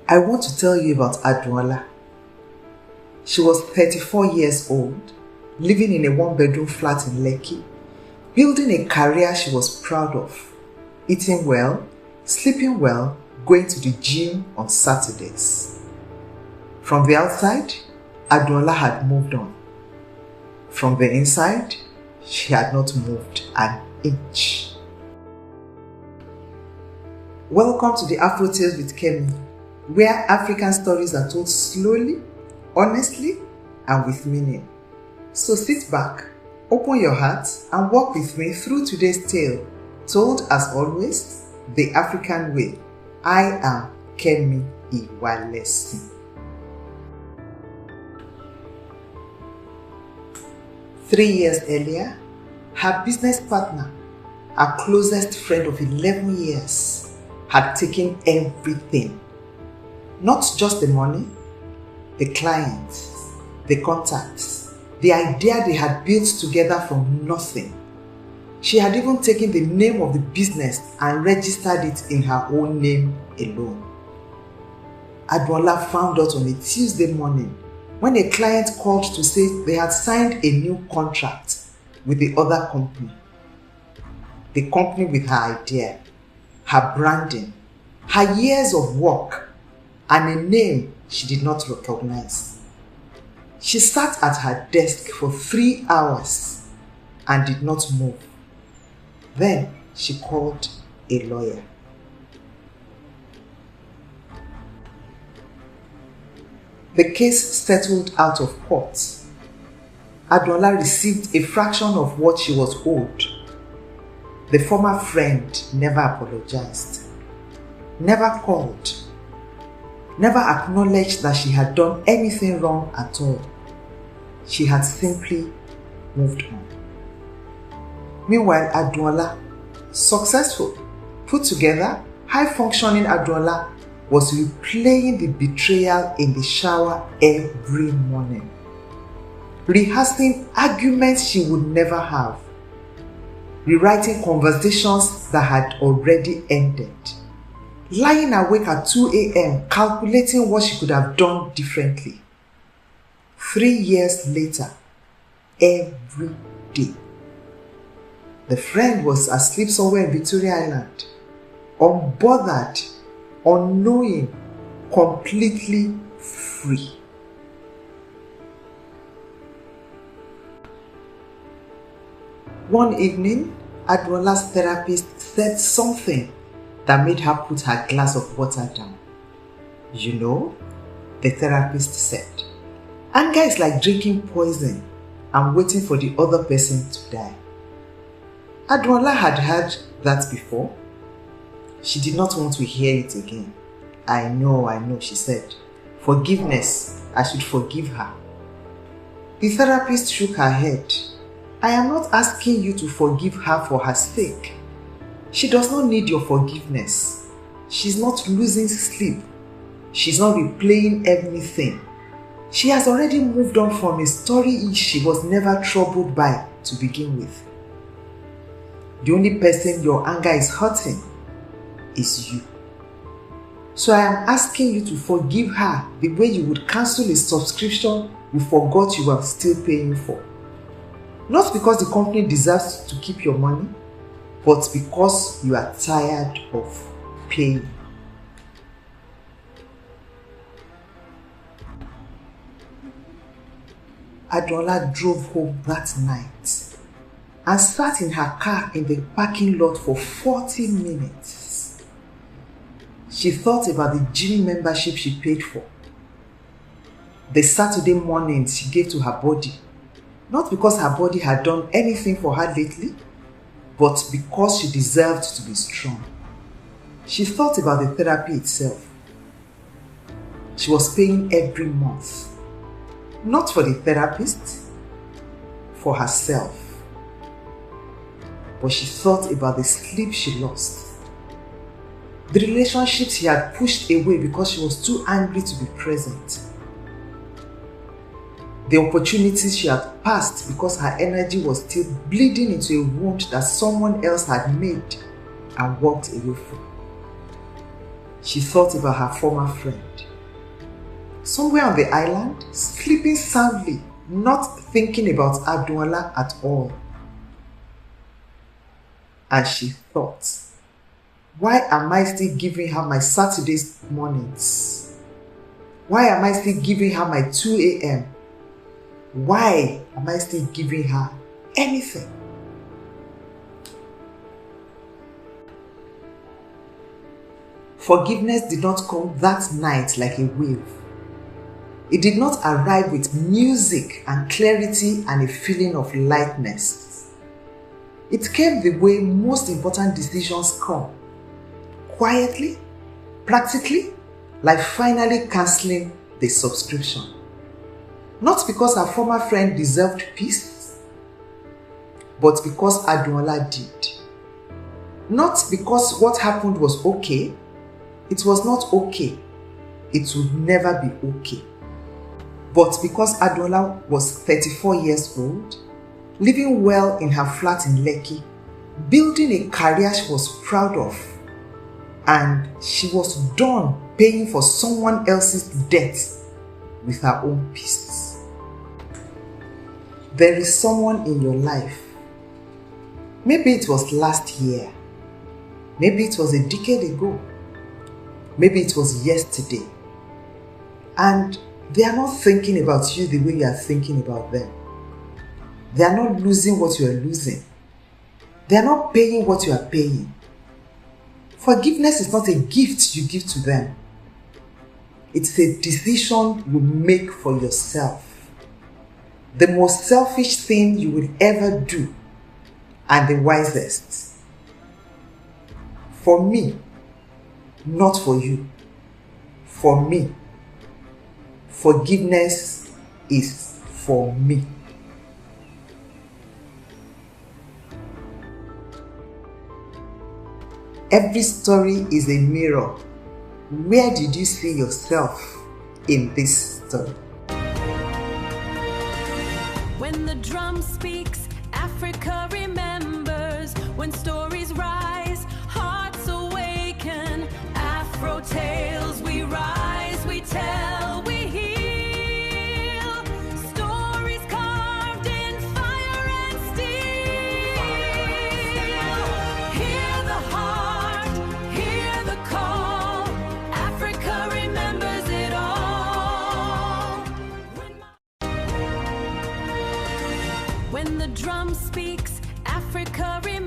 I want to tell you about Adunola. She was 34 years old, living in a one-bedroom flat in Lekki, building a career she was proud of, eating well, sleeping well, going to the gym on Saturdays. From the outside, Adunola had moved on. From the inside, she had not moved an inch. Welcome to the Afro Tales with Kemi, where African stories are told slowly, honestly, and with meaning. So sit back, open your heart, and walk with me through today's tale, told as always, the African way. I am Kemi Iwalesin. 3 years earlier, her business partner, her closest friend of 11 years, had taken everything. Not just the money, the clients, the contacts, the idea they had built together from nothing. She had even taken the name of the business and registered it in her own name alone. Adunola found out on a Tuesday morning when a client called to say they had signed a new contract with the other company. The company with her idea, her branding, her years of work, and a name she did not recognize. She sat at her desk for 3 hours and did not move. Then she called a lawyer. The case settled out of court. Adunola received a fraction of what she was owed. The former friend never apologized, never called, never acknowledged that she had done anything wrong at all. She had simply moved on. Meanwhile, Adunola, successful, put together, high-functioning Adunola, was replaying the betrayal in the shower every morning, rehearsing arguments she would never have, rewriting conversations that had already ended, lying awake at 2 a.m. calculating what she could have done differently. 3 years later, every day, the friend was asleep somewhere in Betrayal Island, unbothered, unknowing, completely free. One evening, Adunola's therapist said something that made her put her glass of water down. You know, the therapist said, anger is like drinking poison and waiting for the other person to die. Adunola had heard that before. She did not want to hear it again. I know, she said. Forgiveness, I should forgive her. The therapist shook her head. I am not asking you to forgive her for her sake. She does not need your forgiveness. She's not losing sleep. She's not replaying everything. She has already moved on from a story she was never troubled by to begin with. The only person your anger is hurting is you. So I am asking you to forgive her the way you would cancel a subscription you forgot you were still paying for. Not because the company deserves to keep your money, but because you are tired of paying. Adunola drove home that night and sat in her car in the parking lot for 40 minutes. She thought about the gym membership she paid for, the Saturday mornings she gave to her body, not because her body had done anything for her lately, but because she deserved to be strong. She thought about the therapy itself. She was paying every month, not for the therapist, for herself. But she thought about the sleep she lost, the relationships she had pushed away because she was too angry to be present, the opportunities she had passed because her energy was still bleeding into a wound that someone else had made and walked away from. she thought about her former friend. Somewhere on the island, sleeping soundly, not thinking about Adunola at all. And she thought, why am I still giving her my Saturdays mornings? Why am I still giving her my 2 a.m.? Why am I still giving her anything? Forgiveness did not come that night like a wave. It did not arrive with music and clarity and a feeling of lightness. It came the way most important decisions come. Quietly, practically, like finally cancelling the subscription. Not because her former friend deserved peace, but because Adunola did. Not because what happened was okay. It was not okay. It would never be okay. But because Adunola was 34 years old, living well in her flat in Lekki, building a career she was proud of, and she was done paying for someone else's debt with her own peace. There is someone in your life. Maybe it was last year. Maybe it was a decade ago. Maybe it was yesterday. And they are not thinking about you the way you are thinking about them. They are not losing what you are losing. They are not paying what you are paying. Forgiveness is not a gift you give to them. It's a decision you make for yourself. The most selfish thing you will ever do, and the wisest. For me, not for you. For me. Forgiveness is for me. Every story is a mirror. Where did you see yourself in this story? When the drum speaks, Africa remembers. When stories rise, hearts awaken. Afro tales, we rise, we tell, we heal. Stories carved in fire and steel. Hear the heart, hear the call. Africa remembers it all. When the drum speaks, Africa remembers.